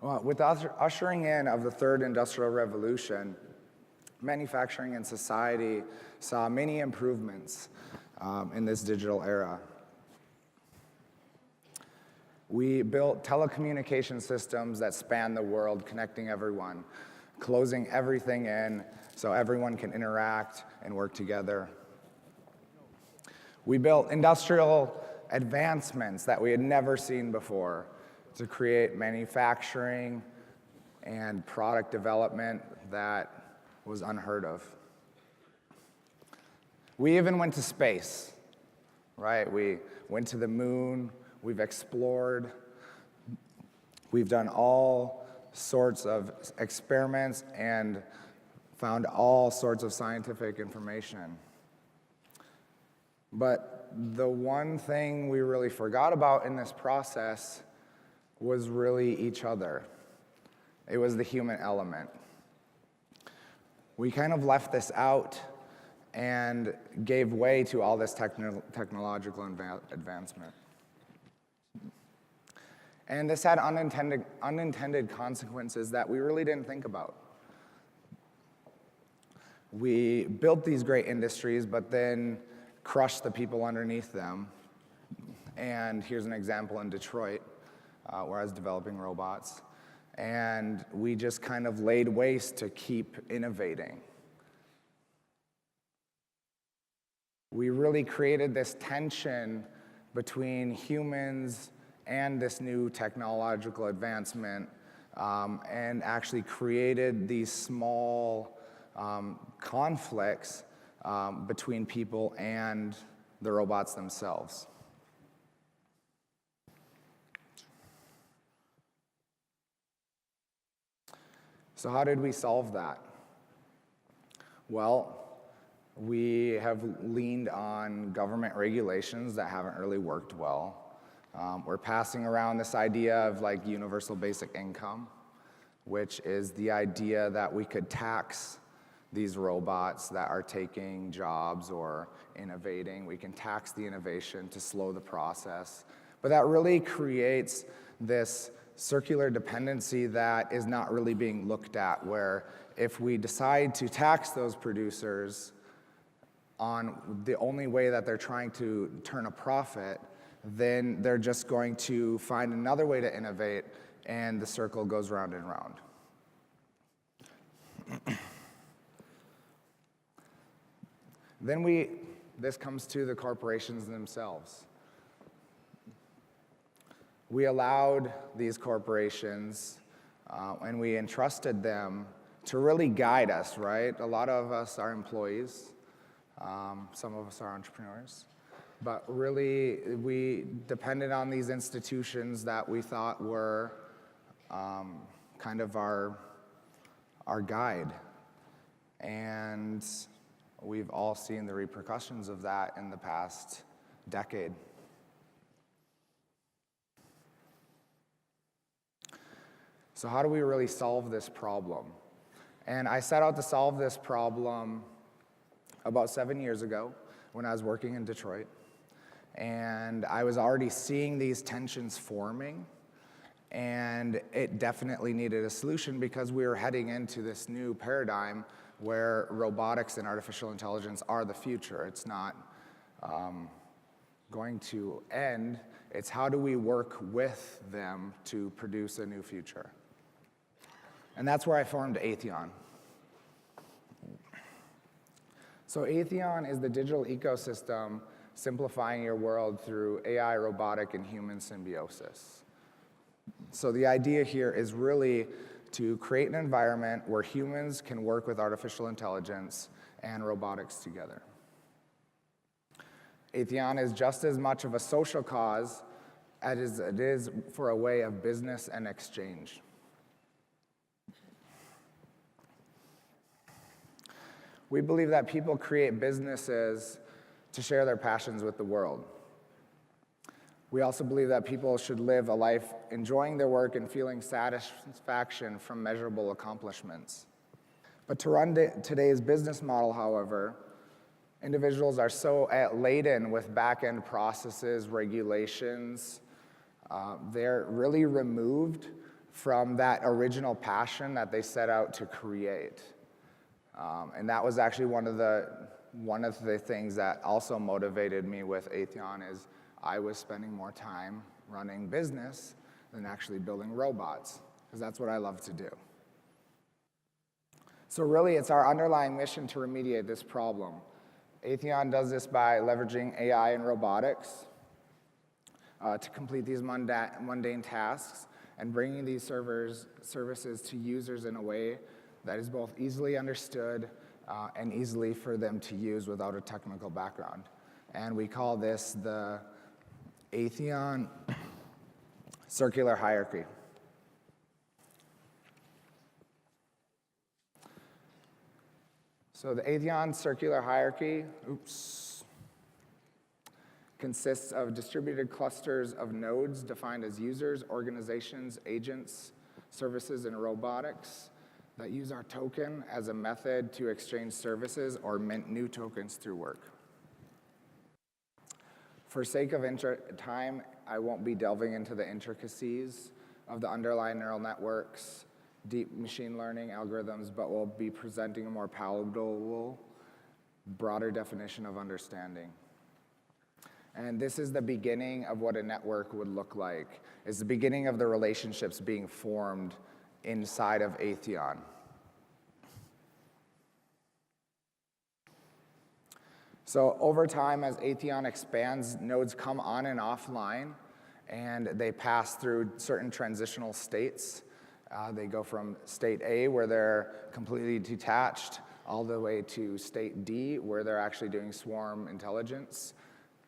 Well, with the ushering in of the third industrial revolution, manufacturing and society saw many improvements in this digital era. We built telecommunication systems that span the world, connecting everyone, closing everything in so everyone can interact and work together. We built industrial advancements that we had never seen before to create manufacturing and product development that was unheard of. We even went to space, right? We went to the moon, we've explored, we've done all sorts of experiments and found all sorts of scientific information. But the one thing we really forgot about in this process was really each other. It was the human element. We kind of left this out and gave way to all this technological advancement. And this had unintended consequences that we really didn't think about. We built these great industries, but then crushed the people underneath them. And here's an example in Detroit, where I was developing robots. And we just kind of laid waste to keep innovating. We really created this tension between humans and this new technological advancement, and actually created these small conflicts between people and the robots themselves. So how did we solve that? Well, we have leaned on government regulations that haven't really worked well. We're passing around this idea of like universal basic income, which is the idea that we could tax these robots that are taking jobs or innovating. We can tax the innovation to slow the process. But that really creates this circular dependency that is not really being looked at, where if we decide to tax those producers on the only way that they're trying to turn a profit, then they're just going to find another way to innovate, and the circle goes round and round. Then this comes to the corporations themselves. We allowed these corporations and we entrusted them to really guide us, right? A lot of us are employees, some of us are entrepreneurs, but really we depended on these institutions that we thought were kind of our guide. And we've all seen the repercussions of that in the past decade. So how do we really solve this problem? And I set out to solve this problem about 7 years ago when I was working in Detroit. And I was already seeing these tensions forming, and it definitely needed a solution because we were heading into this new paradigm where robotics and artificial intelligence are the future. It's not going to end. It's how do we work with them to produce a new future. And that's where I formed Aitheon. So Aitheon is the digital ecosystem simplifying your world through AI, robotic, and human symbiosis. So the idea here is really to create an environment where humans can work with artificial intelligence and robotics together. Aitheon is just as much of a social cause as it is for a way of business and exchange. We believe that people create businesses to share their passions with the world. We also believe that people should live a life enjoying their work and feeling satisfaction from measurable accomplishments. But to run today's business model, however, individuals are so laden with back-end processes, regulations. They're really removed from that original passion that they set out to create. And that was actually one of the things that also motivated me with Aitheon is I was spending more time running business than actually building robots, because that's what I love to do. So really, it's our underlying mission to remediate this problem. Aitheon does this by leveraging AI and robotics to complete these mundane tasks and bringing these services to users in a way that is both easily understood and easily for them to use without a technical background. And we call this the Aitheon circular hierarchy. So the Aitheon circular hierarchy, consists of distributed clusters of nodes defined as users, organizations, agents, services, and robotics that use our token as a method to exchange services or mint new tokens through work. For sake of time, I won't be delving into the intricacies of the underlying neural networks, deep machine learning algorithms, but we'll be presenting a more palatable, broader definition of understanding. And this is the beginning of what a network would look like. It's the beginning of the relationships being formed inside of Aitheon. So over time, as Aitheon expands, nodes come on and offline, and they pass through certain transitional states. They go from state A, where they're completely detached, all the way to state D, where they're actually doing swarm intelligence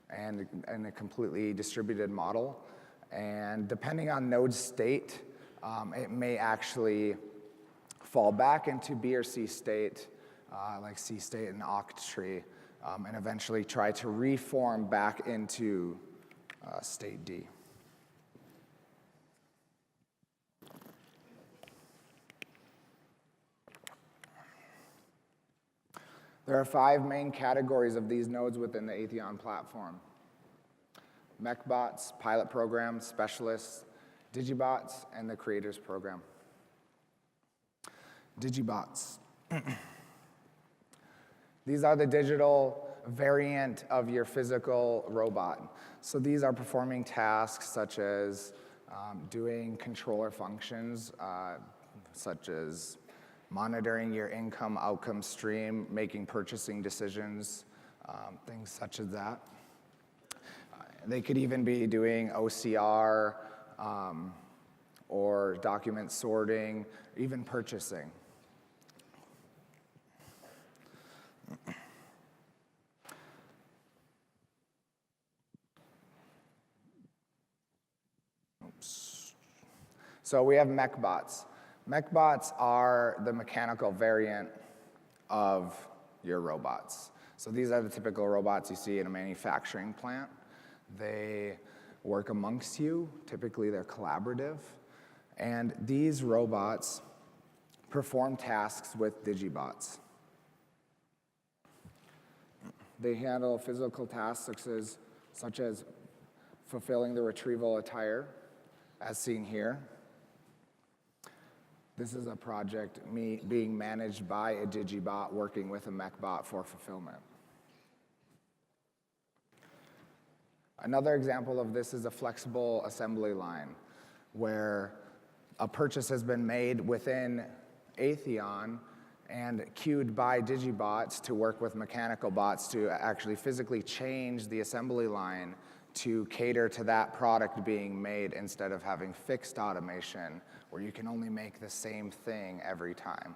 and in a completely distributed model. And depending on node state, it may actually fall back into B or C state, like C state and octree, and eventually try to reform back into state D. There are 5 main categories of these nodes within the Aitheon platform: MechaBots, pilot programs, specialists, DigiBots, and the creators program. DigiBots. These are the digital variant of your physical robot. So these are performing tasks such as doing controller functions, such as monitoring your income outcome stream, making purchasing decisions, things such as that. They could even be doing OCR or document sorting, even purchasing. So we have MechaBots. MechaBots are the mechanical variant of your robots. So these are the typical robots you see in a manufacturing plant. They work amongst you. Typically, they're collaborative. And these robots perform tasks with DigiBots. They handle physical tasks such as fulfilling the retrieval attire, as seen here. This is a project being managed by a DigiBot working with a MechaBot for fulfillment. Another example of this is a flexible assembly line, where a purchase has been made within Aitheon and queued by DigiBots to work with mechanical bots to actually physically change the assembly line to cater to that product being made instead of having fixed automation where you can only make the same thing every time.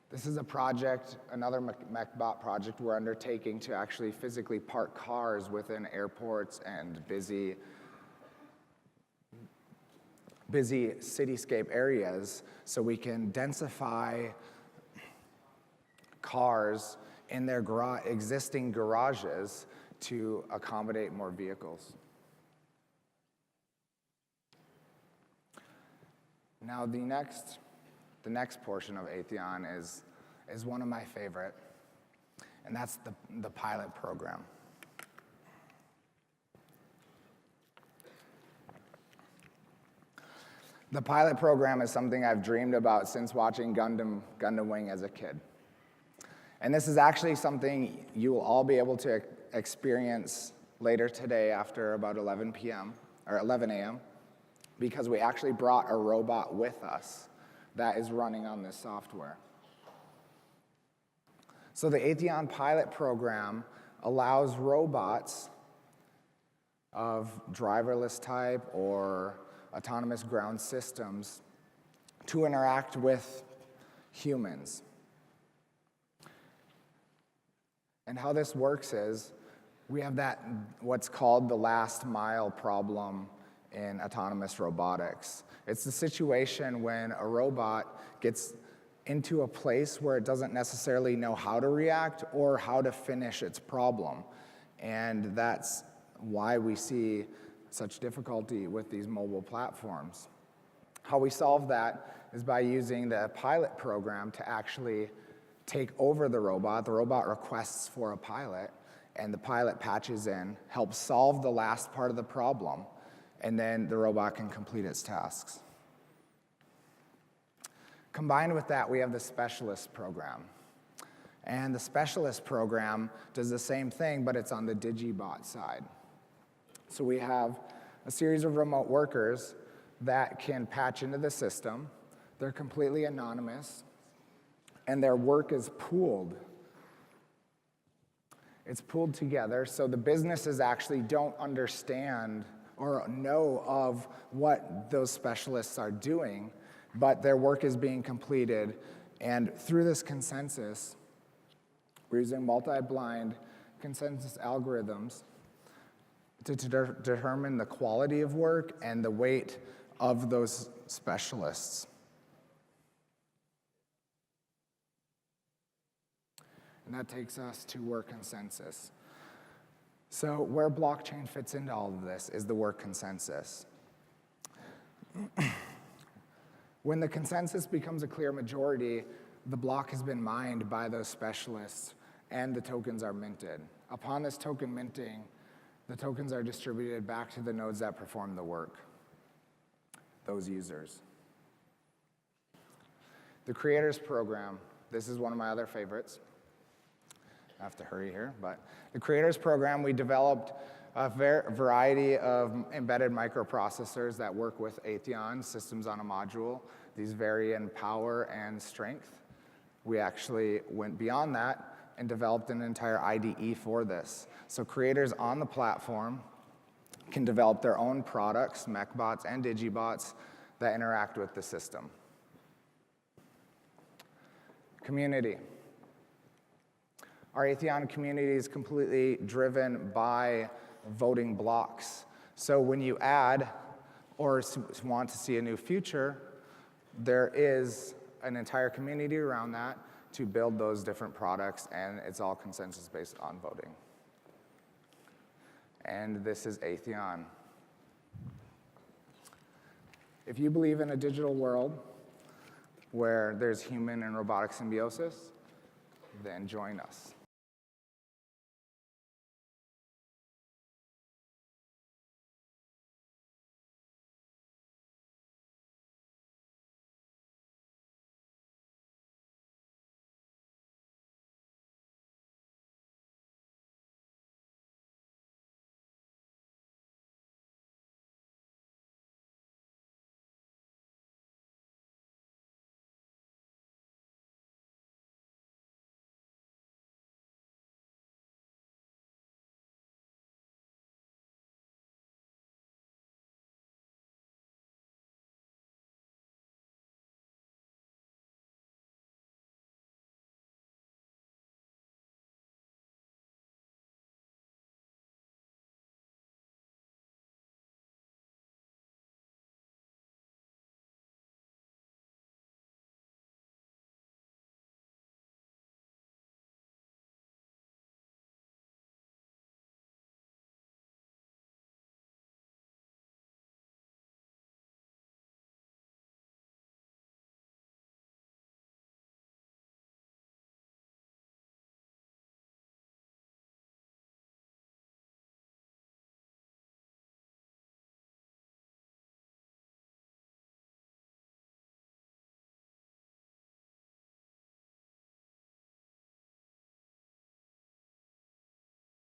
This is a project, another MechaBot project we're undertaking to actually physically park cars within airports and busy cityscape areas so we can densify cars in their existing garages to accommodate more vehicles. Now the next portion of Aitheon is one of my favorite, and that's the pilot program. The pilot program is something I've dreamed about since watching Gundam Wing as a kid. And this is actually something you will all be able to experience later today after about 11 p.m. or 11 a.m. because we actually brought a robot with us that is running on this software. So the Aitheon pilot program allows robots of driverless type or autonomous ground systems to interact with humans. And how this works is we have what's called the last mile problem in autonomous robotics. It's the situation when a robot gets into a place where it doesn't necessarily know how to react or how to finish its problem. And that's why we see such difficulty with these mobile platforms. How we solve that is by using the pilot program to actually take over the robot. The robot requests for a pilot, and the pilot patches in, helps solve the last part of the problem, and then the robot can complete its tasks. Combined with that, we have the specialist program. And the specialist program does the same thing, but it's on the DigiBot side. So we have a series of remote workers that can patch into the system. They're completely anonymous, and their work is pooled. It's pooled together, so the businesses actually don't understand or know of what those specialists are doing, but their work is being completed. And through this consensus, we're using multi-blind consensus algorithms to determine the quality of work and the weight of those specialists. And that takes us to work consensus. So where blockchain fits into all of this is the work consensus. When the consensus becomes a clear majority, the block has been mined by those specialists and the tokens are minted. Upon this token minting, the tokens are distributed back to the nodes that perform the work, those users. The creators program, this is one of my other favorites. I have to hurry here, but the creators program, we developed a variety of embedded microprocessors that work with Aitheon systems on a module. These vary in power and strength. We actually went beyond that and developed an entire IDE for this. So creators on the platform can develop their own products, MechaBots and DigiBots, that interact with the system. Community. Our Aitheon community is completely driven by voting blocks. So when you add or want to see a new feature, there is an entire community around that to build those different products, and it's all consensus based on voting. And this is Aitheon. If you believe in a digital world where there's human and robotic symbiosis, then join us.